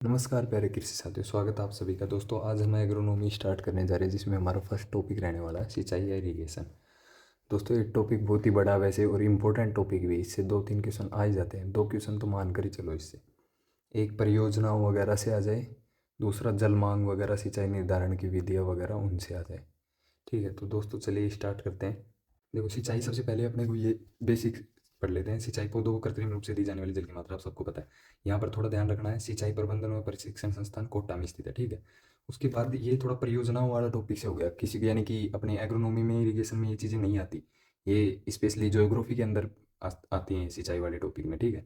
नमस्कार प्यारे कृषि साथियों, स्वागत है आप सभी का। दोस्तों आज हम एग्रोनॉमी स्टार्ट करने जा रहे हैं जिसमें हमारा फर्स्ट टॉपिक रहने वाला है सिंचाई या इरिगेशन। दोस्तों ये टॉपिक बहुत ही बड़ा वैसे और इम्पोर्टेंट टॉपिक भी है। इससे दो तीन क्वेश्चन आ ही जाते हैं, दो क्वेश्चन तो मान कर ही चलो इससे। एक परियोजनाओं वगैरह से आ जाए, दूसरा जल मांग वगैरह सिंचाई निर्धारण की विधियाँ वगैरह उनसे आ जाए। ठीक है, तो दोस्तों चलिए स्टार्ट करते हैं। देखो सिंचाई सबसे पहले अपने को ये बेसिक पढ़ लेते हैं। सिंचाई पौधों को कृत्रिम रूप से दी जाने वाली जल की मात्रा आप सबको पता है। यहाँ पर थोड़ा ध्यान रखना है, सिंचाई प्रबंधन और प्रशिक्षण संस्थान कोटा में स्थित है। ठीक है, उसके बाद ये थोड़ा परियोजनाओं वाला टॉपिक से हो गया। किसी यानी कि अपने एग्रोनॉमी में इरिगेशन में ये चीज़ें नहीं आती, ये स्पेशली ज्योग्राफी के अंदर आती हैं सिंचाई वाले टॉपिक में। ठीक है,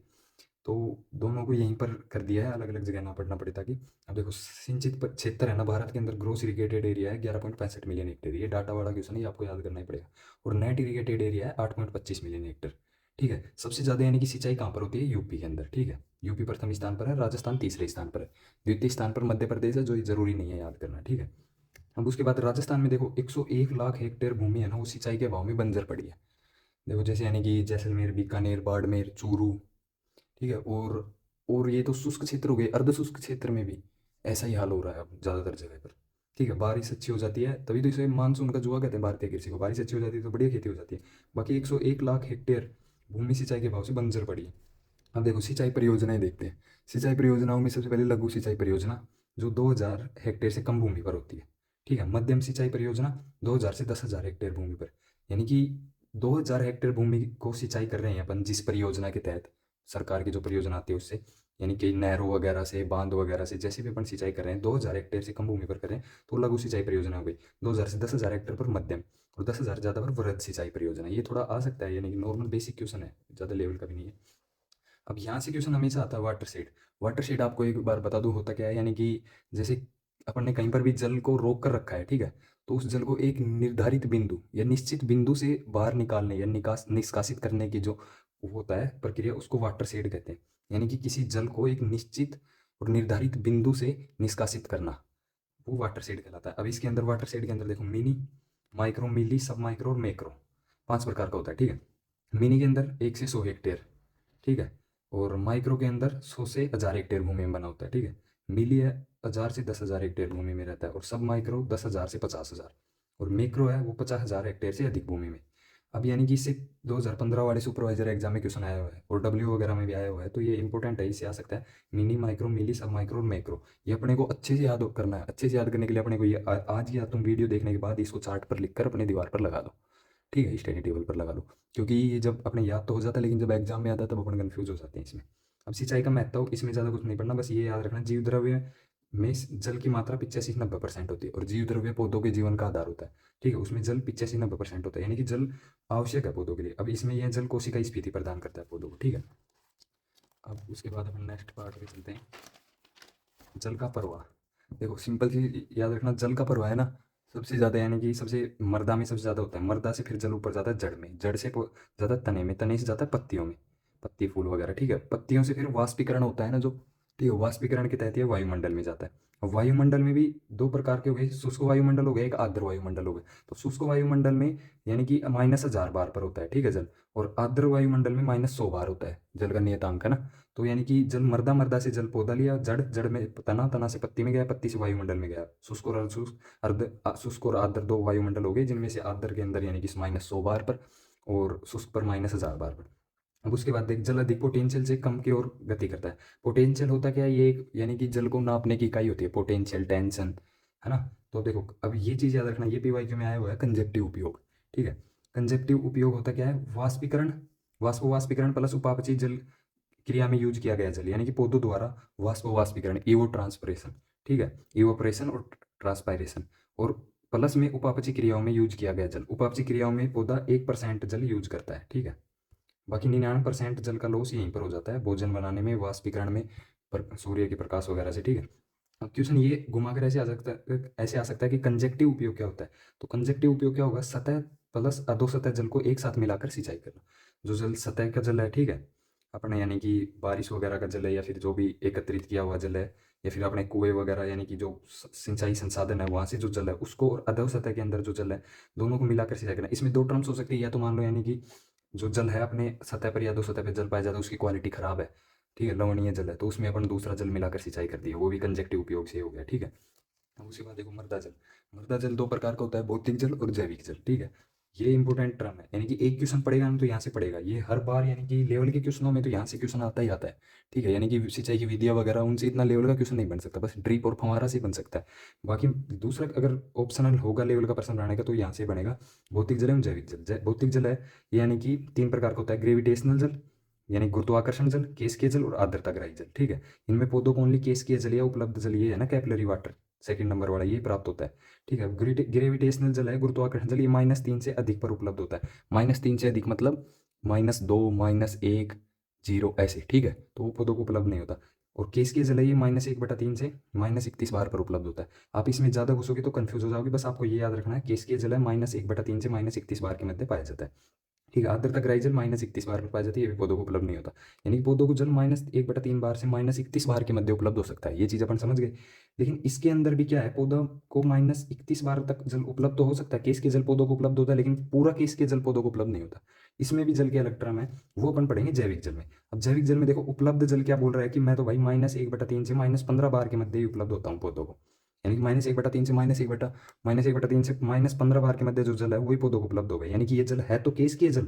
तो दोनों को यहीं पर कर दिया है, अलग अलग जगह ना पढ़ना पड़े ताकि। अब देखो सिंचित क्षेत्र है ना भारत के अंदर, ग्रोस इरिगेटेड एरिया है 11.65 मिलियन हेक्टेयर। ये डाटा वाला क्वेश्चन है, ये आपको याद करना ही पड़ेगा। और नेट इरिगेटेड एरिया है 8.25 मिलियन हेक्टेयर। ठीक है, सबसे ज़्यादा यानी कि सिंचाई कहाँ पर होती है? यूपी के अंदर। ठीक है, यूपी प्रथम स्थान पर है, राजस्थान तीसरे स्थान पर है, द्वितीय स्थान पर मध्य प्रदेश है, जो जरूरी नहीं है याद करना। ठीक है, अब उसके बाद राजस्थान में देखो 101 लाख हेक्टेयर भूमि है ना, वो सिंचाई के अभाव में बंजर पड़ी है। देखो जैसे यानी कि जैसलमेर, बीकानेर, बाड़मेर, चूरू। ठीक है, और ये तो शुष्क क्षेत्र हो गए। अर्ध शुष्क क्षेत्र में भी ऐसा ही हाल हो रहा है अब ज़्यादातर जगह पर। ठीक है, बारिश अच्छी हो जाती है तभी तो इसे मानसून का जुआ कहते हैं भारतीय कृषि को। बारिश अच्छी हो जाती है तो बढ़िया खेती हो जाती है। बाकी 101 लाख हेक्टेयर भूमि सिंचाई के भाव से बंजर पड़ी है। अब देखो सिंचाई परियोजनाएं देखते हैं। सिंचाई परियोजनाओं में सबसे पहले लघु सिंचाई परियोजना, जो 2000 हेक्टेयर से कम भूमि पर होती है। ठीक है, मध्यम सिंचाई परियोजना 2000 से 10,000 हेक्टेयर भूमि पर। यानी कि 2000 हेक्टेयर भूमि को सिंचाई कर रहे हैं अपन जिस परियोजना के तहत, सरकार की जो परियोजना आती है उससे, यानी कि नहरों वगैरह से, बांध वगैरह से, जैसे भी अपन सिंचाई कर रहे हैं 2000 हेक्टेयर से कम भूमि पर कर रहे हैं तो लघु सिंचाई परियोजना हो गई। 2000 से 10,000 हेक्टेयर पर मध्यम, और 10,000 ज़्यादा पर वृहद सिंचाई परियोजना। ये थोड़ा आ सकता है, यानी कि नॉर्मल बेसिक क्वेश्चन है, ज़्यादा लेवल का भी नहीं है। अब यहाँ से क्वेश्चन हमेशा आता है वाटर शेड। वाटर शेड आपको एक बार बता दूं होता क्या है, यानी कि जैसे अपन ने कहीं पर भी जल को रोक कर रखा है। ठीक है, तो उस जल को एक निर्धारित बिंदु या निश्चित बिंदु से बाहर निकालने या निष्कासित करने की जो वो होता है प्रक्रिया, उसको वाटर शेड कहते हैं। यानी कि किसी जल को एक निश्चित और निर्धारित बिंदु से निष्कासित करना, वो वाटर शेड कहलाता है। अब इसके अंदर वाटर शेड के अंदर देखो मिनी, माइक्रो, मिली, सब माइक्रो और मैक्रो, 5 प्रकार का होता है। ठीक है, मिनी के अंदर 1 से 100 हेक्टेयर। ठीक है, और माइक्रो के अंदर 100 से 1000 हेक्टेयर भूमि में बना होता है। ठीक है, मिली है 1000 से 10,000 हेक्टेयर भूमि में रहता है, और सब माइक्रो 10,000 से 50,000, और मैक्रो है वो 50,000 हेक्टेयर से अधिक भूमि में। अब यानी कि इससे 2015 वाले सुपरवाइजर एग्जाम में क्वेश्चन आया हुआ है और डब्ल्यू वगैरह में भी आया हुआ है, तो ये इंपॉर्टेंट है, इससे आ सकता है। मिनी, माइक्रो, मिली, सब माइक्रो और मैक्रो, ये अपने को अच्छे से याद करना है। अच्छे से याद करने के लिए अपने को ये आज या तुम वीडियो देखने के बाद इसको चार्ट पर लिख कर अपने दीवार पर लगा दो। ठीक है, स्टडी टेबल पर लगा लो, क्योंकि ये जब अपने याद तो हो जाता है लेकिन जब एग्जाम में आता है तब अपन कंफ्यूज हो जाते हैं इसमें। अब सिंचाई का महत्व, इसमें ज़्यादा कुछ नहीं पढ़ना, बस ये याद रखना जीव द्रव्य में जल की मात्रा 85 से 90% होती है, और जीव द्रव्य पौधों के जीवन का आधार होता है। ठीक है, उसमें जल 85 से 90% होता है, यानी कि जल आवश्यक है पौधों के लिए। अब इसमें यह जल कोशिका स्फीति प्रदान करता है पौधों को। ठीक है, अब उसके बाद अपन नेक्स्ट पार्ट पे चलते हैं, जल का प्रवाह। देखो सिंपल सी याद रखना, जल का प्रवाह है ना सबसे ज़्यादा, यानी कि सबसे मर्दा में सबसे ज़्यादा होता है। मर्दा से फिर जल ऊपर जाता है जड़ में, जड़ से ज़्यादा तने में, तने से जाता है पत्तियों में, पत्ती फूल वगैरह। ठीक है, पत्तियों से फिर वाष्पीकरण होता है ना जो, ठीक है, वाष्पीकरण के तहत ये वायुमंडल में जाता है। और वायुमंडल में भी दो प्रकार के हो गए, शुष्क वायुमंडल हो गया, एक आर्द्र वायुमंडल हो गया। तो शुष्क वायुमंडल में यानी कि -1000 बार पर होता है, ठीक है, जल। और आर्द्र वायुमंडल में -100 बार होता है जल का नियतांक, है ना। तो यानी कि जल मर्दा, मर्दा से जल पौधा लिया, जड़, जड़ में तना, तना से पत्ती में गया, पत्ती से वायुमंडल में गया। शुष्क और अर्धशुष्क, शुष्क और आर्द्र दो वायुमंडल हो गए, जिनमें से आर्द्र के अंदर यानी कि -100 बार पर, और शुष्क पर -1000 बार पर। अब उसके बाद देख, जल अधिक पोटेंशियल से कम की ओर गति करता है। पोटेंशियल होता क्या है? ये यानी कि जल को नापने की इकाई होती है, पोटेंशियल, टेंशन, है ना। तो देखो अब ये चीज़ याद रखना, ये पीवाईक्यू में आया हुआ है, कंजक्टिव उपयोग। ठीक है, कंजक्टिव उपयोग होता क्या है? वाष्पीकरण, वाष्पीकरण प्लस उपापचय जल क्रिया में यूज किया गया जल, यानी कि पौधों द्वारा वाष्पीकरण, इवो ट्रांसपरेशन। ठीक है, इवोपरेशन और ट्रांसपायरेशन, और प्लस में उपापचय क्रियाओं में यूज किया गया जल। उपापचय क्रियाओं में पौधा 1% जल यूज करता है। ठीक है, बाकी 99% जल का लॉस यहीं पर हो जाता है, भोजन बनाने में, वाष्पीकरण में, सूर्य के प्रकाश वगैरह से। ठीक है, अब क्वेश्चन ये घुमाकर ऐसे आ सकता है, ऐसे आ सकता है कि कंजक्टिव उपयोग क्या होता है। तो कंजक्टिव उपयोग क्या होगा? सतह प्लस अधोसतह जल को एक साथ मिलाकर सिंचाई करना। जो जल सतह का जल है, ठीक है, अपने यानी कि बारिश वगैरह का जल है, या फिर जो भी एकत्रित किया हुआ जल है, या फिर अपने कुएं वगैरह यानी कि जो सिंचाई संसाधन है वहाँ से जो जल है उसको, और अधोसतह के अंदर जो जल है, दोनों को मिलाकर सिंचाई करना। इसमें दो टर्म्स हो सकती है, या तो मान लो यानी कि जो जल है अपने सतह पर या अधोसतह पर जल पाया जाता है उसकी क्वालिटी खराब है, ठीक है, लवणीय जल है तो उसमें अपन दूसरा जल मिलाकर सिंचाई कर दिया, वो भी कंजेक्टिव उपयोग से हो गया। ठीक है, अब उसके बाद देखो मृदा जल। मृदा जल दो प्रकार का होता है, भौतिक जल और जैविक जल। ठीक है, ये इंपॉर्टेंट टर्म है, यानी कि एक क्वेश्चन पड़ेगा ना तो यहाँ से पड़ेगा ये हर बार, यानी कि लेवल के क्वेश्चनों में तो यहाँ से क्वेश्चन आता ही आता है। ठीक है, यानी कि सिंचाई की विधियां वगैरह उनसे इतना लेवल का क्वेश्चन नहीं बन सकता, बस ड्रिप और फंवारा से बन सकता है। बाकी दूसरा अगर ऑप्शनल होगा लेवल का प्रश्न बनाने का तो यहाँ से बनेगा भौतिक जल एवं जैविक जल। भौतिक जल है यानी कि तीन प्रकार का होता है, ग्रेविटेशनल जल यानी गुरुत्वाकर्षण जल, केशिकीय जल और आर्द्रताग्राही जल। ठीक है, इनमें पौधों को ओनली केशिकीय जल या उपलब्ध जल ये है ना, कैपिलरी वाटर सेकंड नंबर वाला ये प्राप्त होता है। ठीक है, ग्रेविटेशनल जल है, गुरुत्वाकर्षण जल, ये -3 से अधिक पर उपलब्ध होता है। -3 से अधिक मतलब -2, -1, 0 ऐसे। ठीक है, तो वो पौधों को उपलब्ध नहीं होता। और केशिकीय जल है ये -1/3 से -31 बार पर उपलब्ध होता है। आप इसमें ज़्यादा घुसोगे तो कंफ्यूज हो जाओगे, बस आपको ये याद रखना है केशिकीय जल है -1/3 से -31 बार के मध्य पाया जाता है। ठीक है, आर्द्रता ग्राही जल -31 बार पर पाई जाती है, ये भी पौधों को उपलब्ध नहीं होता। यानी कि पौधों को जल -1/3 बार से -31 बार के मध्य उपलब्ध हो सकता है, ये चीज़ अपन समझ गए। लेकिन इसके अंदर भी क्या है, पौधों को -31 बार तक जल उपलब्ध तो हो सकता है, केस के जल पौधों को उपलब्ध होता है, लेकिन पूरा केस के जल पौधों को उपलब्ध नहीं होता। इसमें भी जल के अलग टर्म है, वो अपन पढ़ेंगे जैविक जल में। अब जैविक जल में देखो उपलब्ध जल क्या बोल रहा है कि मैं तो भाई -1/3 से -15 बार के मध्य ही उपलब्ध होता हूँ पौधों को। यानी कि -1/3 से -1/15 से -15 बार के मध्य जो जल है वही पौधों को उपलब्ध होगा। यानी कि ये जल है तो केस के जल,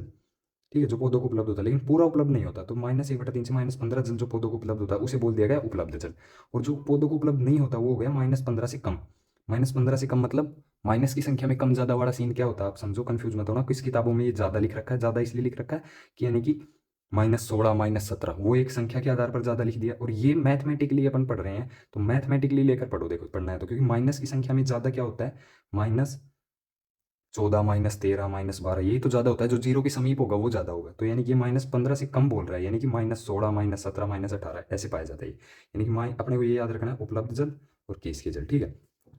ठीक है, जो पौधों को उपलब्ध होता है, लेकिन पूरा उपलब्ध नहीं होता। तो -1/3 से -15 जल जो पौधों को उपलब्ध होता है उसे बोल दिया गया उपलब्ध जल। और जो पौधों को उपलब्ध नहीं होता वो हो गया -15 से कम। -15 से कम मतलब माइनस की संख्या में कम ज्यादा वाला सीन क्या होता है, आप समझो, कंफ्यूज मत होना। किस किताबों में ये ज्यादा लिख रखा है, ज्यादा इसलिए लिख रखा है कि यानी कि -16, -17 वो एक संख्या के आधार पर ज्यादा लिख दिया। और ये मैथमेटिकली अपन पढ़ रहे हैं तो मैथमेटिकली लेकर पढ़ो, देखो पढ़ना है तो, क्योंकि माइनस की संख्या में ज्यादा क्या होता है, -14, -13, -12 यही तो ज़्यादा होता है, जो जीरो के समीप होगा वो ज़्यादा होगा। तो यानी कि ये -15 से कम बोल रहा है, यानी कि -16, -17, -18 ऐसे पाया जाता है। यानी कि अपने को ये याद रखना है उपलब्ध जल और केस के जल। ठीक है,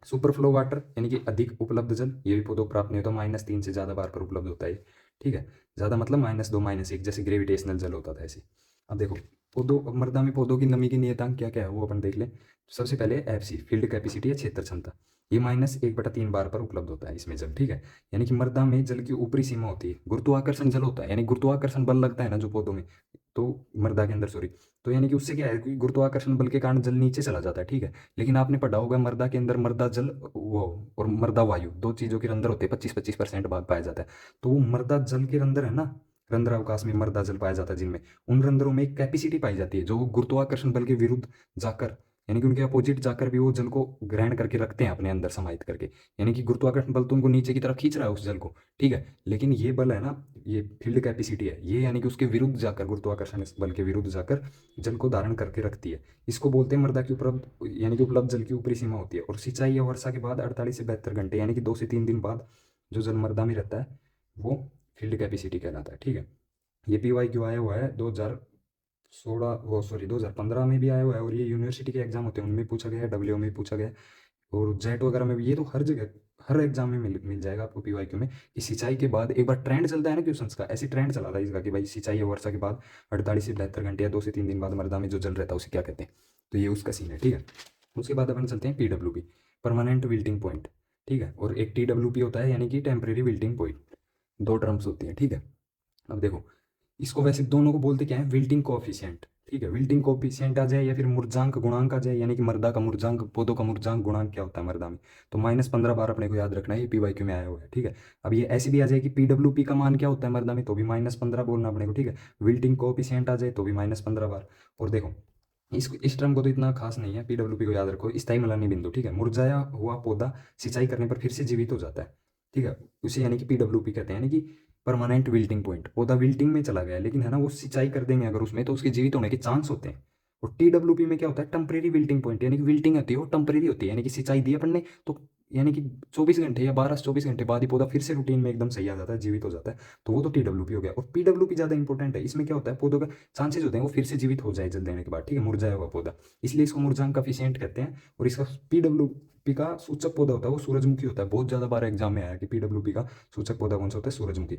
सुपर फ्लो वाटर यानी कि अधिक उपलब्ध जल, ये भी पौधों को प्राप्त नहीं होता, -3 से ज़्यादा बार पर उपलब्ध होता है। ठीक है, ज़्यादा मतलब -2, -1 जैसे ग्रेविटेशनल जल होता था ऐसे। अब देखो पौधों, मृदा में पौधों की नमी की नियतांक क्या क्या है वो अपन देख लें। सबसे पहले एफसी फील्ड कैपेसिटी या क्षेत्र क्षमता, ये -1/3 बार पर उपलब्ध होता है इसमें जल। ठीक है, यानी कि मृदा में जल की ऊपरी सीमा होती है, गुरुत्वाकर्षण जल होता है, यानी गुरुत्वाकर्षण बल लगता है ना जो पौधों में, तो मृदा के अंदर सॉरी, तो यानी कि उससे क्या है कि गुरुत्वाकर्षण बल के कारण जल नीचे चला जाता है। ठीक है, लेकिन आपने पढ़ा होगा मृदा के अंदर मृदा जल वो और मृदा वायु दो चीजों के रंध्र होते हैं, 25-25% भाग पाया जाता है। तो वो मृदा जल के रंध्र है ना, रंध्र अवकाश में मृदा जल पाया जाता है जिनमें, उन रंध्रों में एक कैपेसिटी पाई जाती है जो गुरुत्वाकर्षण बल के विरुद्ध जाकर, यानी कि उनके अपोजिट जाकर भी वो जल को ग्रहण करके रखते हैं अपने अंदर समाहित करके। यानी कि गुरुत्वाकर्षण बल तो उनको नीचे की तरफ खींच रहा है उस जल को, ठीक है, लेकिन ये बल है ना, ये फील्ड कैपेसिटी है, ये यानी कि उसके विरुद्ध जाकर, गुरुत्वाकर्षण बल के विरुद्ध जाकर जल को धारण करके रखती है। इसको बोलते हैं मृदा की उपलब्ध, यानी कि उपलब्ध जल की ऊपरी सीमा होती है। और सिंचाई या वर्षा के बाद 48 से 72 घंटे यानी कि 2 से 3 दिन बाद जो जल मृदा में रहता है वो फील्ड कैपेसिटी कहलाता है। ठीक है, ये PYQ आया हुआ है 2016, वो सॉरी 2015 में भी आया हुआ है, और ये यूनिवर्सिटी के एग्जाम होते हैं उनमें पूछा गया है, डब्ल्यू में पूछा गया है, और जेट वगैरह में भी। ये तो हर जगह हर एग्जाम में मिल जाएगा आपको PYQ में, कि सिंचाई के बाद एक बार ट्रेंड चलता है ना क्वेश्चन का, ऐसे ट्रेंड चला था इसका कि भाई सिंचाई या वर्षा के बाद 48 से 72 घंटे या 2 से 3 दिन बाद मृदा में जो जल रहता है उसे क्या कहते हैं, तो ये उसका सीन है। ठीक है, उसके बाद अपन चलते हैं PWP, परमानेंट विल्टिंग पॉइंट। ठीक है, और एक TWP होता है यानी कि टेम्परेरी विल्टिंग पॉइंट, दो टर्म्स होती हैं। ठीक है, अब देखो इसको वैसे दोनों को बोलते क्या है, विल्टिंग कोएफिशिएंट। ठीक है, विल्टिंग कोएफिशिएंट आ जाए या फिर मुर्जांक गुणांक आ जाए, यानी कि मृदा का मुर्जांक, पौधों का मुर्जांक गुणांक क्या होता है मृदा में, तो -15 बार अपने को याद रखना है, ये PYQ में आया हुआ है। ठीक है, अब ये ऐसी भी आ जाए कि PWP का मान क्या होता है मृदा में, तो भी -15 बोलना अपने को। ठीक है, विल्टिंग कोएफिशिएंट आ जाए तो भी -15 बार। और देखो इस टर्म को तो इतना खास नहीं है, PWP को याद रखो, स्थायी मलानी बिंदु। ठीक है, मुरझाया हुआ पौधा सिंचाई करने पर फिर से जीवित हो जाता है। ठीक है, उसे यानी कि PWP कहते हैं, यानी कि परमानेंट विल्टिंग पॉइंट। पौधा विल्टिंग में चला गया है लेकिन है ना वो सिंचाई कर देंगे अगर उसमें तो उसके जीवित होने के चांस होते हैं। और TWP में क्या होता है, टेम्परेरी विल्टिंग पॉइंट, यानी कि विल्टिंग होती है वो टेम्परेरी होती है, यानी कि सिंचाई दी अपन ने तो यानी कि 24 घंटे या 12 से 24 घंटे बाद ही पौधा फिर से रूटीन में एकदम सही आ जाता है, जीवित हो जाता है, तो वो तो TWP हो गया। और PWP ज़्यादा इंपॉर्टेंट है, इसमें क्या होता है पौधों का चांसेस होते हैं वो फिर से जीवित हो जाए जल देने के बाद। ठीक है, मुरझाया हुआ पौधा, इसलिए इसको मुरझांक कोएफिशिएंट कहते हैं। और इसका PWP का सूचक पौधा होता है वो सूरजमुखी होता है, बहुत ज़्यादा बार एग्जाम में आया कि PWP का सूचक पौधा कौन सा होता है, सूरजमुखी।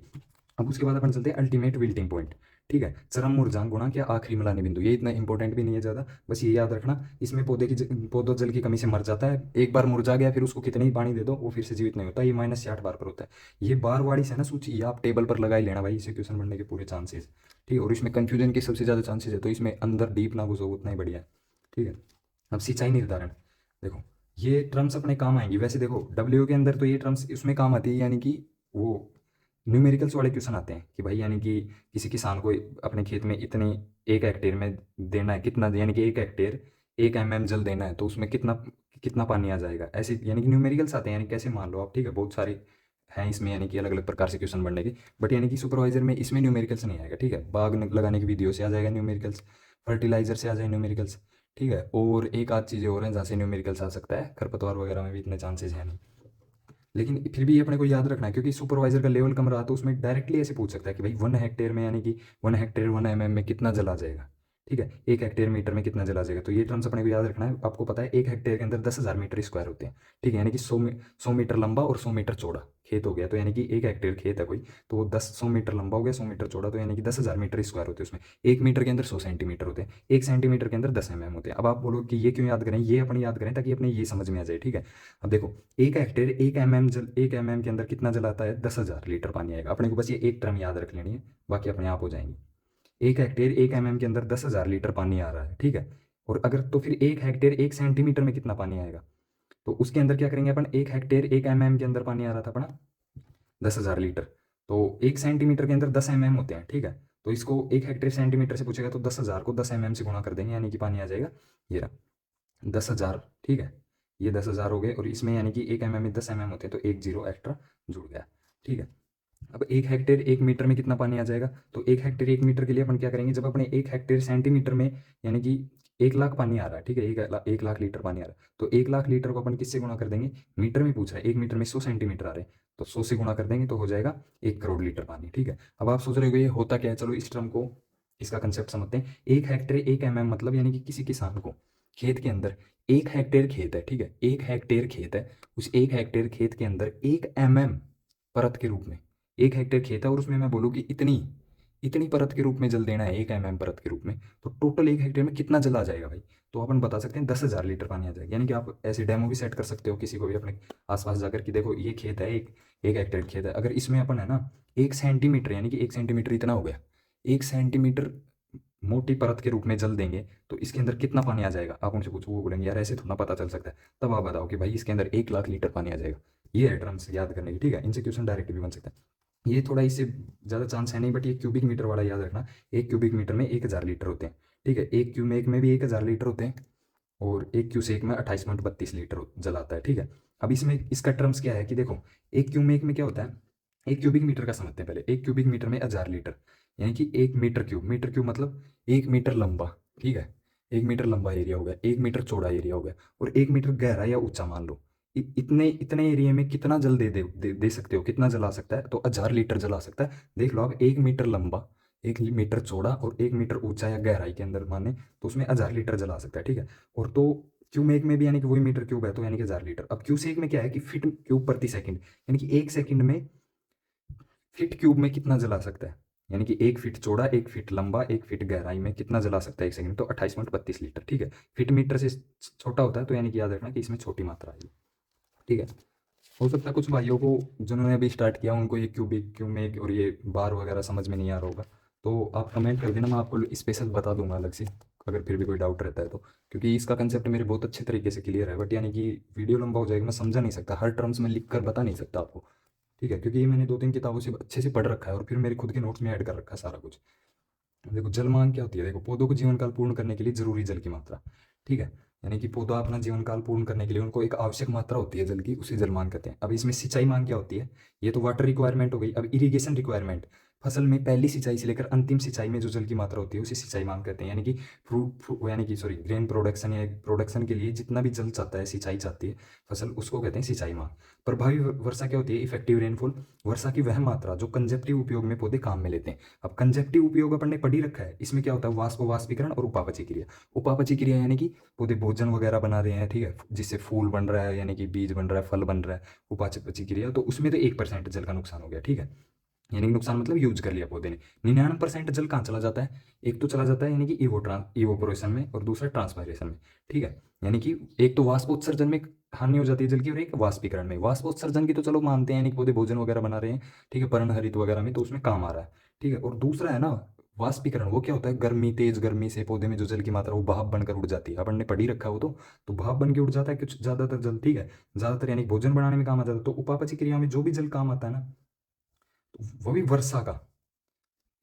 अब उसके बाद अपन चलते हैं अल्टीमेट विल्टिंग पॉइंट। ठीक है। चरम मुरझांक गुणा क्या आखिरी मिलानी बिंदु, ये इतना इंपॉर्टेंट भी नहीं है ज़्यादा, बस ये याद रखना। इसमें पौधा जल की कमी से मर जाता है, एक बार मुरझा गया फिर उसको कितने ही पानी दे दो वो फिर से जीवित नहीं होता, ये -60 बार पर होता है। ये बार वाड़ी से ना सूची ये आप टेबल पर लगा ही लेना भाई, इससे क्वेश्चन बनने के पूरे चांसेस। ठीक है, और इसमें कंफ्यूजन के सबसे ज़्यादा चांसेस है, तो इसमें अंदर डीप ना घुसो, उतना ही बढ़िया है। ठीक है। अब सिंचाई निर्धारण देखो, ये टर्म्स अपने काम आएंगी। वैसे देखो डब्ल्यू के अंदर तो ये टर्म्स उसमें काम आती है, यानी कि वो न्यूमेरिकल्स वाले क्वेश्चन आते हैं कि भाई यानी कि किसी किसान को अपने खेत में इतनी 1 हेक्टेयर में देना है कितना, यानी कि 1 हेक्टेयर 1 mm जल देना है, तो उसमें कितना कितना पानी आ जाएगा, ऐसे यानी कि न्यूमेरिकल्स आते हैं, यानी कैसे मान लो आप। ठीक है, बहुत सारे हैं इसमें, यानी कि अलग अलग प्रकार से क्वेश्चन बनने के। बट यानी कि सुपरवाइजर में इसमें न्यूमेरिकल्स नहीं आएगा। ठीक है, बाग लगाने की वीडियो से आ जाएगा न्यूमेरिकल्स, फर्टिलाइजर से आ जाए न्यूमेरिकल्स। ठीक है, और एक आध चीज़ें और हैं जहाँ से न्यूमेरिकल्स आ सकता है, खरपतवार वगैरह में भी इतने चांसेस हैं नहीं। लेकिन फिर भी ये अपने को याद रखना है, क्योंकि सुपरवाइजर का लेवल कम रहा तो उसमें डायरेक्टली ऐसे पूछ सकता है कि भाई 1 हेक्टेयर में, यानी कि 1 हेक्टेयर 1 mm में कितना जला जाएगा। ठीक है, 1 हेक्टेयर मीटर में कितना जला जाएगा, तो ये टर्म्स अपने को याद रखना है। आपको पता है 1 हेक्टेयर के अंदर 10,000 मीटर स्क्वायर होते हैं। ठीक है, यानी कि 100 मीटर लंबा और 100 मीटर चौड़ा खेत हो गया, तो यानी कि 1 हेक्टेयर खेत है कोई, तो वो 100 मीटर लंबा हो गया, 100 मीटर चौड़ा, तो यानी कि 10,000 मीटर स्क्वायर होते हैं उसमें। 1 मीटर के अंदर 100 सेंटीमीटर होते हैं, 1 सेंटीमीटर के अंदर 10 mm होते हैं। अब आप बोलो कि ये क्यों याद करें, ये अपनी याद करें ताकि अपने ये समझ में आ जाए। ठीक है, अब देखो 1 हेक्टेयर 1 mm के अंदर कितना जलाता है, 10,000 लीटर पानी आएगा। अपने को बस ये एक टर्म याद रख लेनी है, बाकी अपने आप हो जाएंगी। 1 हेक्टेयर 1 mm के अंदर 10,000 लीटर पानी आ रहा है। ठीक है, और अगर तो फिर 1 हेक्टेयर 1 सेंटीमीटर में कितना पानी आएगा, तो उसके अंदर क्या करेंगे अपन, 1 हेक्टेयर 1 mm के अंदर पानी आ रहा था अपना 10,000 लीटर, तो 1 सेंटीमीटर के अंदर 10 mm होते हैं। ठीक है, तो इसको 1 हेक्टेयर सेंटीमीटर से पूछेगा तो 10,000 को 10 mm से गुणा कर देंगे, यानी कि पानी आ जाएगा ये रहा 10,000। ठीक है, ये 10,000 हो गए, और इसमें यानी कि 1 mm में 10 mm होते हैं, तो एक जीरो एक्स्ट्रा जुड़ गया। ठीक है, अब 1 हेक्टेयर 1 मीटर में कितना पानी आ जाएगा, तो 1 हेक्टेयर 1 मीटर के लिए अपन क्या करेंगे, जब अपने 1 हेक्टेयर सेंटीमीटर में यानी कि 1 लाख पानी आ रहा है। ठीक है, 1 लाख लीटर पानी आ रहा है, तो 1 लाख लीटर को अपन किससे गुणा कर देंगे, मीटर में पूछ रहा है, 1 मीटर में 100 सेंटीमीटर आ रहे हैं, तो 100 से गुणा कर देंगे तो हो जाएगा 1 करोड़ लीटर पानी। ठीक है, अब आप सोच रहे हो ये होता क्या है, चलो इस टर्म को, इसका कंसेप्ट समझते हैं। 1 हेक्टेयर 1 mm मतलब यानी कि किसी किसान को खेत के अंदर 1 हेक्टेयर खेत है। ठीक है, 1 हेक्टेयर खेत है, उस 1 हेक्टेयर खेत के अंदर 1 mm परत के रूप में 1 हेक्टेयर खेत है, और उसमें मैं बोलूँ कि इतनी इतनी परत के रूप में जल देना है, 1 mm परत के रूप में, तो टोटल 1 हेक्टेयर में कितना जल आ जाएगा भाई, तो अपन बता सकते हैं 10,000 लीटर पानी आ जाएगा। यानी कि आप ऐसे डेमो भी सेट कर सकते हो किसी को भी अपने आसपास जाकर कि देखो ये खेत है, एक हेक्टेयर खेत है, अगर इसमें अपन है ना 1 सेंटीमीटर, यानी कि 1 सेंटीमीटर इतना हो गया, 1 सेंटीमीटर मोटी परत के रूप में जल देंगे, तो इसके अंदर कितना पानी आ जाएगा, आप उनसे पूछो, वो बोलेंगे यार ऐसे थोड़ा पता चल सकता है, तब आप बताओ कि भाई इसके अंदर 1 लाख लीटर पानी आ जाएगा। ये है टर्म्स याद करने की। ठीक है, इनसे क्वेश्चन डायरेक्ट भी बन सकता है, ये थोड़ा इससे ज़्यादा चांस है नहीं, बट ये क्यूबिक मीटर वाला याद रखना, 1 क्यूबिक मीटर में 1,000 लीटर होते हैं। ठीक है, एक क्यूमेक में भी 1,000 लीटर होते हैं, और एक क्यूसेक में 28.32 लीटर जलाता है। ठीक है, अब इसमें इसका टर्म्स क्या है कि देखो, एक क्यूमेक में क्या होता है, 1 क्यूबिक मीटर का समझते हैं पहले। 1 क्यूबिक मीटर में 1,000 लीटर, यानी कि 1 मीटर क्यूब, मीटर क्यूब मतलब 1 मीटर लंबा। ठीक है, 1 मीटर लंबा एरिया हो गया, 1 मीटर चौड़ा एरिया हो गया, और 1 मीटर गहरा या ऊंचा मान लो। इतने इतने एरिया में कितना जल दे सकते हो, कितना जला सकता है, तो 1,000 लीटर जला सकता है। देख लो आप, 1 मीटर लंबा, 1 मीटर चौड़ा और 1 मीटर ऊंचा या गहराई के अंदर माने, तो उसमें 1,000 लीटर जला सकता है। ठीक है, और तो क्यूमेक में भी यानी कि वही मीटर क्यूब है, तो यानी कि 1,000 लीटर। अब क्यूसेक में क्या है कि फीट क्यूब प्रति सेकंड, यानी कि 1 सेकंड में फीट क्यूब में कितना जला सकता है, यानी कि 1 फीट चौड़ा, 1 फीट लंबा, 1 फीट गहराई में कितना जला सकता है 1 सेकंड, तो 28.32 लीटर। ठीक है, फीट मीटर से छोटा होता है, तो यानी कि याद रखना कि इसमें छोटी मात्रा है। ठीक है, हो सकता है कुछ भाइयों को जिन्होंने अभी स्टार्ट किया उनको ये क्यूबिक क्यूमेक और ये बार वगैरह समझ में नहीं आ रहा होगा, तो आप कमेंट कर देना, मैं आपको स्पेशल बता दूंगा अलग से, अगर फिर भी कोई डाउट रहता है तो। क्योंकि इसका कंसेप्ट मेरे बहुत अच्छे तरीके से क्लियर है, बट यानी कि वीडियो लंबा हो जाएगा, मैं समझा नहीं सकता, हर टर्म्स में लिख कर बता नहीं सकता आपको। ठीक है, क्योंकि ये मैंने 2-3 किताबों से अच्छे से पढ़ रखा है, और फिर मेरे खुद के नोट्स में ऐड कर रखा है सारा कुछ। देखो जल मांग क्या होती है, देखो पौधों को जीवन काल पूर्ण करने के लिए जरूरी जल की मात्रा। ठीक है, यानी कि पौधा अपना जीवन काल पूर्ण करने के लिए उनको एक आवश्यक मात्रा होती है जल की, उसे जल मांग कहते हैं। अब इसमें सिंचाई मांग क्या होती है, ये तो वाटर रिक्वायरमेंट हो गई। अब इरिगेशन रिक्वायरमेंट, फसल में पहली सिंचाई से लेकर अंतिम सिंचाई में जो जल की मात्रा होती है उसे सिंचाई मांग कहते हैं। यानी कि यानी कि सॉरी ग्रेन प्रोडक्शन या प्रोडक्शन के लिए जितना भी जल चाहता है, सिंचाई चाहती है फसल, उसको कहते हैं सिंचाई मांग। प्रभावी वर्षा क्या होती है, इफेक्टिव रेनफॉल, वर्षा की वह मात्रा जो कंजेप्टिव उपयोग में पौधे काम में लेते हैं। अब कंजेप्टिव उपयोग अपन ने पढ़ी रखा है, इसमें क्या होता है, वाष्पीकरण और उपापचय क्रिया। उपापचय क्रिया यानी कि पौधे भोजन वगैरह बना रहे हैं, ठीक है, जिससे फूल बन रहा है, यानी कि बीज बन रहा है, फल बन रहा है, उपापचय क्रिया, तो उसमें तो 1% जल का नुकसान हो गया। ठीक है, यानी कि नुकसान मतलब यूज कर लिया पौधे ने। 99% जल कहाँ चला जाता है? एक तो चला जाता है यानी कि इवोपोरेशन में, और दूसरा ट्रांसपायरेशन में, ठीक है। यानी कि एक तो वाष्पोत्सर्जन में हानि हो जाती है जल की, और एक वाष्पीकरण में। वाष्पोत्सर्जन की तो चलो मानते हैं, यानी कि पौधे भोजन वगैरह बना रहे हैं, ठीक है, पर्णहरित वगैरह में, तो उसमें काम आ रहा है, ठीक है। और दूसरा है ना वाष्पीकरण, वो क्या होता है? गर्मी, तेज गर्मी से पौधे में जो जल की मात्रा वो भाप बनकर उड़ जाती है। अपन ने पढ़ी रखा है वो तो भाप बन के उड़ जाता है कुछ ज्यादातर जल, ठीक है। ज्यादातर यानी कि भोजन बनाने में काम आ जाता है। तो उपापचय क्रिया में जो भी जल काम आता है ना, तो वो भी वर्षा का,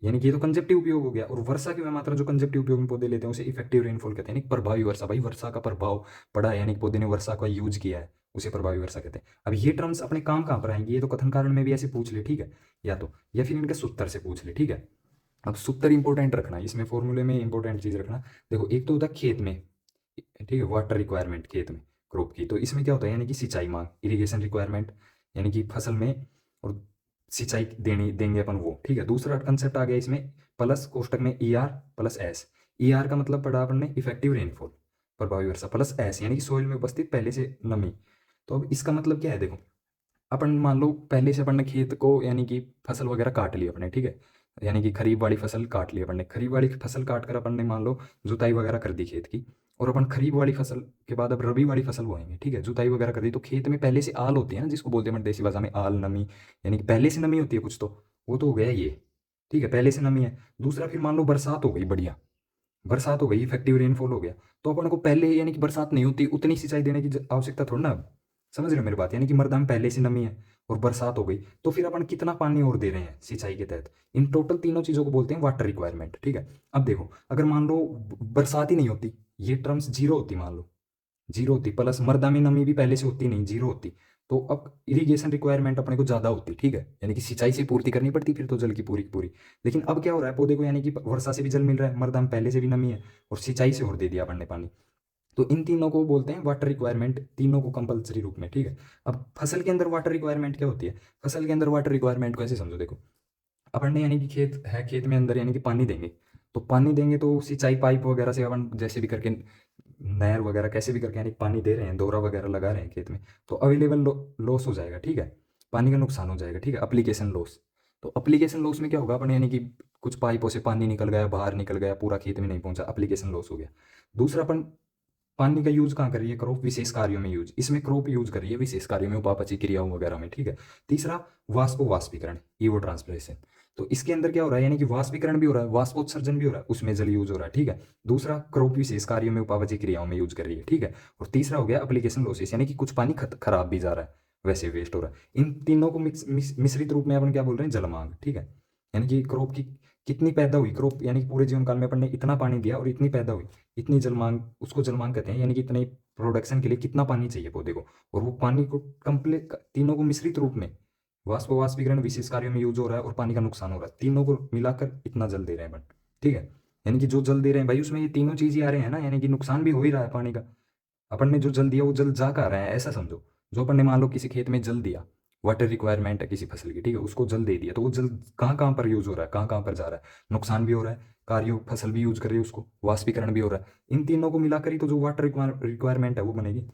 यानी कि ये तो कंजेप्टिव उपयोग हो गया। और वर्षा की वह मात्रा जो कंजेप्टिव उपयोग में पौधे लेते हैं उसे इफेक्टिव रेनफॉल कहते हैं, यानी प्रभावी वर्षा। भाई वर्षा का प्रभाव पड़ा है, यानी कि पौधे ने वर्षा का यूज किया है, उसे प्रभावी वर्षा कहते हैं। अब ये टर्म्स अपने काम कहाँ पर आएंगे? ये तो कथन कारण में भी ऐसे पूछ ले, ठीक है, या फिर इनके सूत्र से पूछ ले, ठीक है। अब सूत्र इंपॉर्टेंट रखना, इसमें फॉर्मूले में इंपॉर्टेंट चीज रखना। देखो एक तो होता है खेत में, ठीक है, वाटर रिक्वायरमेंट खेत में क्रॉप की, तो इसमें क्या होता है? यानी कि सिंचाई मांग, इरिगेशन रिक्वायरमेंट, यानी कि फसल में और सिंचाई देनी देंगे अपन वो, ठीक है। दूसरा कंसेप्ट आ गया इसमें, प्लस कोष्टक में E R plus S. E R का मतलब पढ़ा अपन ने इफेक्टिव रेनफॉल, प्रभावी वर्षा, प्लस एस यानी कि सोइल में उपस्थित पहले से नमी। तो अब इसका मतलब क्या है? देखो अपन मान लो पहले से अपन ने खेत को, यानी कि फसल वगैरह काट ली अपने, ठीक है, यानी कि खरीफ वाली फसल काट ली अपन ने। खरीफ वाली फसल काट कर अपन ने मान लो जुताई वगैरह कर दी खेत की, और अपन खरीफ वाली फसल के बाद अब रबी वाली फसल बोएंगे, ठीक है। जुताई वगैरह कर दी, तो खेत में पहले से आल होती है ना, जिसको बोलते हैं देसी भाषा में आल, नमी, यानी कि पहले से नमी होती है कुछ, तो वो तो हो गया ये, ठीक है, पहले से नमी है। दूसरा फिर मान लो बरसात हो गई, बढ़िया बरसात हो गई, इफेक्टिव रेनफॉल हो गया, तो अपन को पहले यानी कि बरसात नहीं होती उतनी सिंचाई देने की आवश्यकता थोड़ी ना अब। समझ रहे हो मेरी बात? यानी कि मृदा में पहले से नमी है और बरसात हो गई, तो फिर अपन कितना पानी और दे रहे हैं सिंचाई के तहत? इन टोटल तीनों चीजों को बोलते हैं वाटर रिक्वायरमेंट, ठीक है। अब देखो अगर मान लो बरसात ही नहीं होती, ये टर्म्स जीरो होती, मान लो जीरो होती, प्लस मर्दा में नमी भी पहले से होती नहीं, जीरो होती, तो अब इरिगेशन रिक्वायरमेंट अपने को ज्यादा होती, ठीक है, यानी कि सिंचाई से पूर्ति करनी पड़ती फिर तो जल की पूरी की पूरी। लेकिन अब क्या हो रहा है पौधे को? यानी कि वर्षा से भी जल मिल रहा है, मर्दा में पहले से भी नमी है, और सिंचाई से और दे दिया अपन ने पानी। तो इन तीनों को बोलते हैं वाटर रिक्वायरमेंट, तीनों को कंपलसरी रूप में, ठीक है। अब फसल के अंदर वाटर रिक्वायरमेंट क्या होती है? फसल के अंदर वाटर रिक्वायरमेंट को ऐसे समझो, देखो अपन ने यानी कि खेत है, खेत में अंदर यानी कि पानी देंगे, तो पानी देंगे तो सिंचाई पाइप वगैरह से अपन जैसे भी करके, नहर वगैरह कैसे भी करके यानी पानी दे रहे हैं, दोहरा वगैरह लगा रहे हैं खेत में, तो अवेलेबल लॉस हो जाएगा, ठीक है, पानी का नुकसान हो जाएगा, ठीक है, अप्लीकेशन लॉस। तो अप्लीकेशन लॉस में क्या होगा अपन, यानी कि कुछ पाइपों से पानी निकल गया, बाहर निकल गया, पूरा खेत में नहीं पहुंचा, अप्लीकेशन लॉस हो गया। दूसरा अपन पानी का यूज कहाँ कर रही है? क्रॉप विशेष कार्यों में यूज, इसमें क्रॉप यूज कर रही है विशेष कार्यों में, उपापचय क्रियाओं वगैरह में, ठीक है। तीसरा वाष्पीकरण, ईवो ट्रांसपिरेशन, तो इसके अंदर क्या हो रहा है? यानी कि वाष्पीकरण भी हो रहा है, वाष्पोत्सर्जन भी हो रहा है, उसमें जल यूज हो रहा है, ठीक है। दूसरा क्रॉप विशेष कार्यों में, उपापचय क्रियाओं में यूज कर रही है, ठीक है। और तीसरा हो गया एप्लीकेशन लॉसेस, यानी कि कुछ पानी खराब भी जा रहा है, वैसे वेस्ट हो रहा है। इन तीनों को मिश्रित रूप में अपन क्या बोल रहे हैं? जलमांग, ठीक है। यानी कि क्रॉप की कितनी पैदा हुई, क्रॉप यानी कि पूरे जीवन काल में अपन ने इतना पानी दिया और इतनी पैदा हुई, इतनी जलमांग, उसको जलमांग कहते हैं। यानी कि इतने प्रोडक्शन के लिए कितना पानी चाहिए पौधे को, और वो पानी को कंप्लीट तीनों को मिश्रित रूप में वाष्पीकरण विशेष कार्यों में यूज हो रहा है और पानी का नुकसान हो रहा है, तीनों को मिलाकर इतना जल दे रहे हैं बट, ठीक है। यानी कि जो जल दे रहे हैं भाई उसमें ये तीनों चीज ही आ रहे हैं ना, यानी कि नुकसान भी हो ही रहा है पानी का। अपन ने जो जल दिया वो जल जा कहाँ रहा है ऐसा समझो। जो अपन ने मान लो किसी खेत में जल दिया, वाटर रिक्वायरमेंट है किसी फसल की, ठीक है, उसको जल दे दिया, तो वो जल कहाँ कहाँ पर यूज हो रहा है, कहाँ कहाँ पर जा रहा है? नुकसान भी हो रहा है, कार्य फसल भी यूज कर रही है उसको, वाष्पीकरण भी हो रहा है। इन तीनों को मिलाकर ही तो जो वाटर रिक्वायरमेंट है वो बनेगी।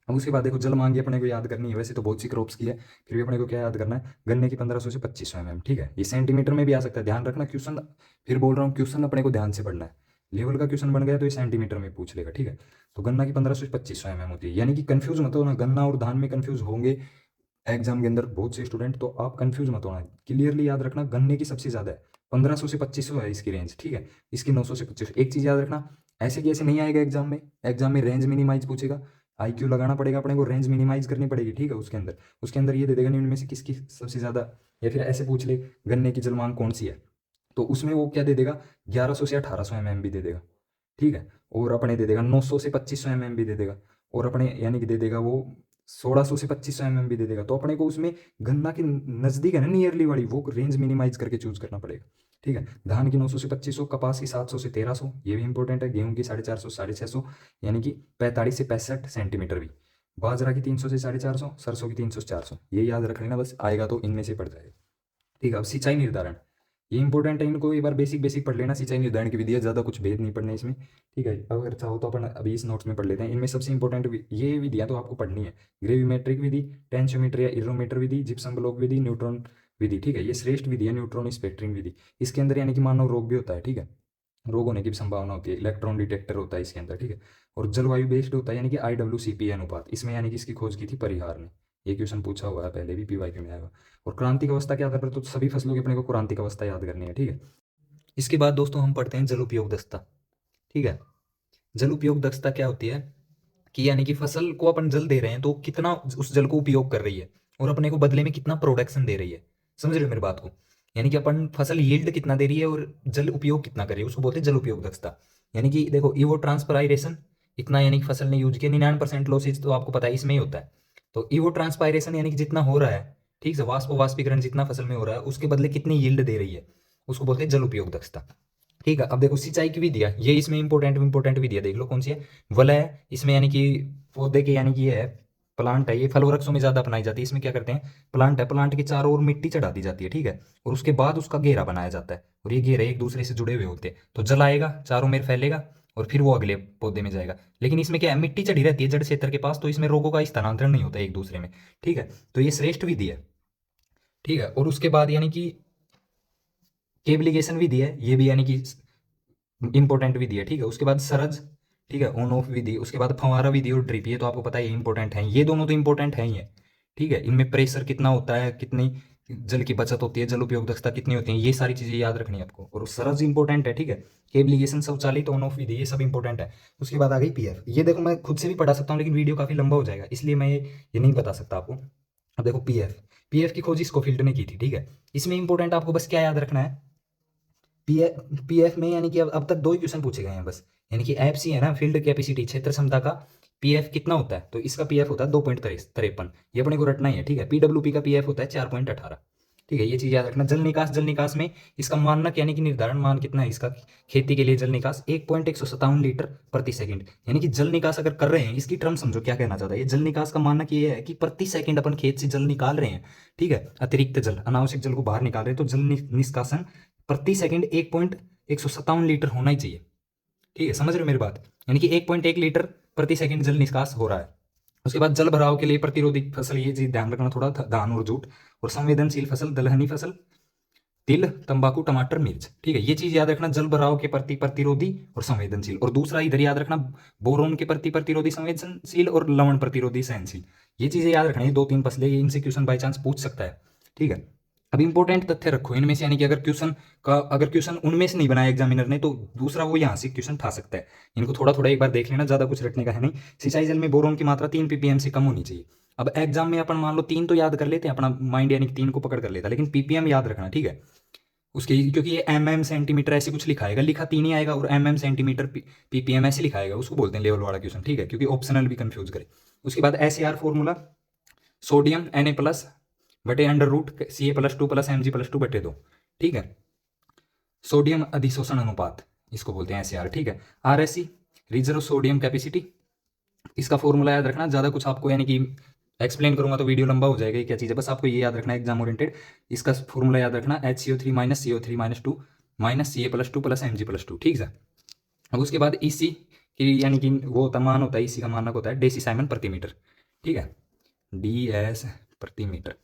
अब उसके बाद देखो जल मांगी अपने को याद करनी है, वैसे तो बहुत सी क्रॉप्स की है, फिर भी अपने को क्या याद करना है? गन्ने की 1500 से 2500 mm, ठीक है। ये सेंटीमीटर में भी आ सकता है, ध्यान रखना क्वेश्चन, फिर बोल रहा हूँ क्वेश्चन अपने को ध्यान से पढ़ना है। लेवल का क्वेश्चन बन गया तो ये सेंटीमीटर में पूछ लेगा, ठीक है। तो गन्ना की 1500 से 2500 mm होती है, यानी कि कंफ्यूज मत होना, गन्ना और धान में कंफ्यूज होंगे एग्जाम के अंदर बहुत से स्टूडेंट, तो आप कंफ्यूज मत होना, क्लियरली याद रखना गन्ने की सबसे ज्यादा है, 1500 से 2500 है इसकी रेंज, ठीक है। इसकी 900 से 2500। एक चीज याद रखना, ऐसे की ऐसे नहीं आएगा एग्जाम में, एग्जाम में रेंज मिनिमाइज पूछेगा, आईक्यू लगाना पड़ेगा अपने को, रेंज मिनिमाइज करनी पड़ेगी, ठीक है। उसके अंदर ये दे देगा निम्न में से किसकी सबसे ज्यादा, या फिर ऐसे पूछ ले गन्ने की जलमांग कौन सी है, तो उसमें वो क्या दे देगा? 1100 से 1800 mm भी दे देगा, ठीक है। और अपने दे देगा 900 से 2500 mm भी दे देगा, और अपने यानी कि दे देगा वो 1600 से 2500 mm भी दे देगा। तो अपने को उसमें गन्ना के नजदीक है ना नियरली वाली, वो रेंज मिनिमाइज करके चूज करना पड़ेगा, ठीक है। धान की 900 से 2500, कपास की 700 से 1300, ये भी इंपॉर्टेंट है, गेहूं की 450 से 650, यानी कि 45 से 65 सेंटीमीटर भी, बाजरा की 300 से 450, सरसों की 300 से 400, ये याद रख लेना बस, आएगा तो इनमें से पड़ जाएगा, ठीक है। अब सिंचाई निर्धारण, ये इंपॉर्टेंट है, इनको एक बार बेसिक बेसिक पढ़ लेना, सिंचाई निर्धारण की विधि है, ज़्यादा कुछ भेद नहीं पढ़ना इसमें, ठीक है। अगर चाहो तो अपन अभी इस नोट्स में पढ़ लेते हैं, इनमें सबसे इंपॉर्टेंट ये विधियाँ तो आपको पढ़नी है, ग्रेविमेट्रिक विधि, टेंशियोमीटर या इरोमीटर विधि, जिप्सम ब्लॉक विधि, न्यूट्रॉन विधि, ठीक है। ये श्रेष्ठ विधि है न्यूट्रॉन स्पेक्ट्रिंग विधि। इसके अंदर यानी कि मानव रोग भी होता है, ठीक है, रोग होने की भी संभावना होती है। इलेक्ट्रॉन डिटेक्टर होता है इसके अंदर, ठीक है। और जलवायु बेस्ड होता है, यानी कि IWCP अनुपात, इसमें यानी कि इसकी खोज की थी परिहार ने। ये क्वेश्चन पूछा हुआ है पहले भी, PYQ में आएगा। और क्रांतिक अवस्था क्या कर रहे, तो सभी फसलों की अपने को क्रांतिक अवस्था याद करनी है, ठीक है। इसके बाद दोस्तों हम पढ़ते हैं जल उपयोग दक्षता, ठीक है। जल उपयोग दक्षता क्या होती है कि यानी कि फसल को अपन जल दे रहे हैं तो कितना उस जल को उपयोग कर रही है और अपने को बदले में कितना प्रोडक्शन दे रही है। समझ रहे हो मेरी बात को? यानी कि अपन फसल यील्ड कितना दे रही है और जल उपयोग कितना कर रही है, उसको बोलते हैं जल उपयोग दक्षता। यानी कि देखो ईवो ट्रांसपायरेशन इतना, यानी कि फसल ने यूज किया, 99% लॉसेज तो आपको पता है इसमें ही होता है। तो ईवो ट्रांसपायरेशन यानी कि जितना हो रहा है, ठीक है, वाष्पीकरण जितना फसल में हो रहा है उसके बदले कितनी यील्ड दे रही है, उसको बोलते हैं जल उपयोग दक्षता, ठीक है। अब देखो सिंचाई की विधियां, ये इसमें इंपॉर्टेंट विधियां देख लो कौन सी है। वलय, इसमें यानी कि पौधे के, यानी कि ये है प्लांट है, ये फल वृक्षों में ज्यादा अपनाई जाती है। इसमें क्या करते हैं, प्लांट है, प्लांट के चारों ओर मिट्टी चढ़ा दी जाती है, ठीक है, और उसके बाद उसका घेरा बनाया जाता है, और ये घेरे एक दूसरे से जुड़े हुए होते हैं, तो जल आएगा चारों में फैलेगा और फिर वो अगले पौधे में जाएगा। लेकिन इसमें क्या है, मिट्टी चढ़ी रहती है जड़ क्षेत्र के पास, तो इसमें रोगों का स्थानांतरण नहीं होता एक दूसरे में, ठीक है। तो ये श्रेष्ठ विधि है, ठीक है। और उसके बाद यानी कि केवलिगेशन विधि है, ये भी यानी कि इंपॉर्टेंट विधि है, ठीक है। उसके बाद सरज, ठीक है, ऑन ऑफ विधि। उसके बाद फंवारा विधि और ड्रिप, ये तो आपको पता है इंपॉर्टेंट है, ये दोनों तो इंपॉर्टेंट है ही है, ठीक है। इनमें प्रेशर कितना होता है, कितनी जल की बचत होती है, जल उपयोग दक्षता कितनी होती है, ये सारी चीजें याद रखनी है आपको। और सरज इंपॉर्टेंट है, ठीक है। केबलिगेशन, शौचालित, ऑन ऑफ विधि, ये सब इंपॉर्टेंट है। उसके बाद आ गई PF। ये देखो मैं खुद से भी पढ़ा सकता हूँ लेकिन वीडियो काफी लंबा हो जाएगा, इसलिए मैं ये नहीं बता सकता आपको। अब देखो PF की खोज स्कोफील्ड ने की थी, ठीक है। इसमें इंपॉर्टेंट आपको बस क्या याद रखना है, पीएफ में यानी कि अब तक दो ही क्वेश्चन पूछे गए हैं बस। यानी कि एफसी है ना, फील्ड कैपेसिटी, क्षेत्र क्षमता का पीएफ कितना होता है, तो इसका पीएफ होता है 2.53, ये अपने को रटना ही है, ठीक है। PWP का पीएफ होता है 4.18, ठीक है। ये चीज याद रखना। जल निकास में इसका मानक यानी कि निर्धारण मान कितना है इसका, खेती के लिए जल निकास 1.157 लीटर प्रति सेकंड। यानी कि जल निकास अगर कर रहे हैं, इसकी टर्म समझो क्या कहना चाहता है ये। जल निकास का मानक ये है कि प्रति सेकंड अपन खेत से जल निकाल रहे हैं, ठीक है, अतिरिक्त जल, अनावश्यक जल को बाहर निकाल रहे हैं, तो जल निष्कासन प्रति सेकंड 1.157 लीटर होना ही चाहिए, ठीक है। समझ रहे हो मेरी बात? यानी कि 1.1 लीटर प्रति सेकंड जल निष्कास हो रहा है। उसके बाद जल भराव के लिए प्रतिरोधी फसल, ये चीज ध्यान रखना थोड़ा, धान और जूट। और संवेदनशील फसल, दलहनी फसल, तिल, तंबाकू, टमाटर, मिर्च, ठीक है। ये चीज याद रखना, जल भराव के प्रति प्रतिरोधी और संवेदनशील। और दूसरा इधर याद रखना, बोरोन के प्रति प्रतिरोधी संवेदनशील और लवण प्रतिरोधी सहनशील। ये चीजें याद रखना, ये 2-3 फसलें, ये इनसे क्वेश्चन बाई चांस पूछ सकता है, ठीक है। अब इंपॉर्टेंट तथ्य रखो इनमें से, यानी कि अगर क्वेश्चन उनमें से नहीं बनाया एग्जामिनर ने तो दूसरा वो यहाँ से क्वेश्चन उठा सकता है। इनको थोड़ा थोड़ा एक बार देख लेना, ज्यादा कुछ रटने का है नहीं। सिंचाई जल में बोरोन की मात्रा 3 ppm से कम होनी चाहिए। अब एग्जाम में अपन मान लो 3 तो याद कर लेते हैं, अपना माइंड यानी कि 3 को पकड़ कर लेता है, लेकिन ppm याद रखना, ठीक है। उसके क्योंकि ये सेंटीमीटर ऐसे कुछ लिखाएगा, लिखा 3 ही आएगा, और सेंटीमीटर ppm ऐसे लिखाएगा, उसको बोलते हैं लेवल वाला क्वेश्चन, ठीक है, क्योंकि ऑप्शनल भी कंफ्यूज करे। उसके बाद SAR फॉर्मूला, सोडियम Na+ बटे अंडर रूट Ca+2 + Mg+2/2, ठीक है। सोडियम अधिशोषण अनुपात इसको बोलते हैं SAR, ठीक है। RSC, रिजर्व सोडियम कैपेसिटी, इसका फॉर्मूला याद रखना। ज़्यादा कुछ आपको यानी कि एक्सप्लेन करूंगा तो वीडियो लंबा हो जाएगा, क्या चीज़ है, बस आपको ये याद रखना एग्जाम ओरिएंटेड। इसका फॉर्मूला याद रखना, HCO3 - CO3 - 2 Ca+2 + Mg+2, ठीक है। अब उसके बाद EC की यानी कि वो मान होता है, EC का मानक होता है डेसीसाइमन प्रति मीटर, ठीक है, DS प्रति मीटर,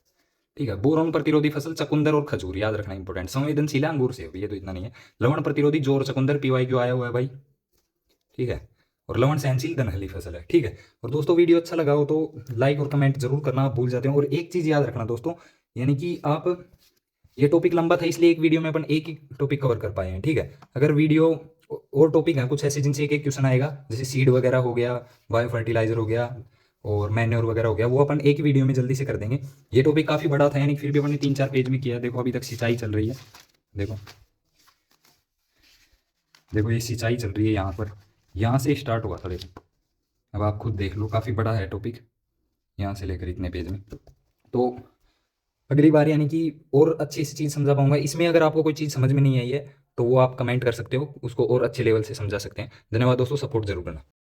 ठीक है। बोरोन प्रतिरोधी फसल, चकुंदर और खजूर, याद रखना इंपॉर्टेंट। संवेदनशील अंगूर सेब, ये तो इतना नहीं है। लवण प्रतिरोधी जोर, चकुंदर, PYQ आया हुआ है भाई, ठीक है। और लवण सहनशील दनहली फसल है, ठीक है। और दोस्तों वीडियो अच्छा लगा हो तो लाइक और कमेंट जरूर करना, आप भूल जाते हो। और एक चीज याद रखना दोस्तों, यानी कि आप, ये टॉपिक लंबा था इसलिए एक वीडियो में अपन एक ही टॉपिक कवर कर पाए हैं, ठीक है। अगर वीडियो और टॉपिक है कुछ ऐसे जिनसे एक एक क्वेश्चन आएगा, जैसे सीड वगैरह हो गया, बायो फर्टिलाइजर हो गया, और मैन्योर वगैरह हो गया, वो अपन एक ही वीडियो में जल्दी से कर देंगे। ये टॉपिक काफी बड़ा था, यानी फिर भी अपन ने 3-4 पेज में किया। देखो अभी तक सिंचाई चल रही है, देखो देखो ये सिंचाई चल रही है यहाँ पर, यहाँ से स्टार्ट हुआ था, देखो अब आप खुद देख लो, काफ़ी बड़ा है टॉपिक यहाँ से लेकर इतने पेज में। तो अगली बार यानी कि और अच्छी सी चीज़ समझा पाऊंगा। इसमें अगर आपको कोई चीज़ समझ में नहीं आई है तो वो आप कमेंट कर सकते हो, उसको और अच्छे लेवल से समझा सकते हैं। धन्यवाद दोस्तों, सपोर्ट जरूर करना।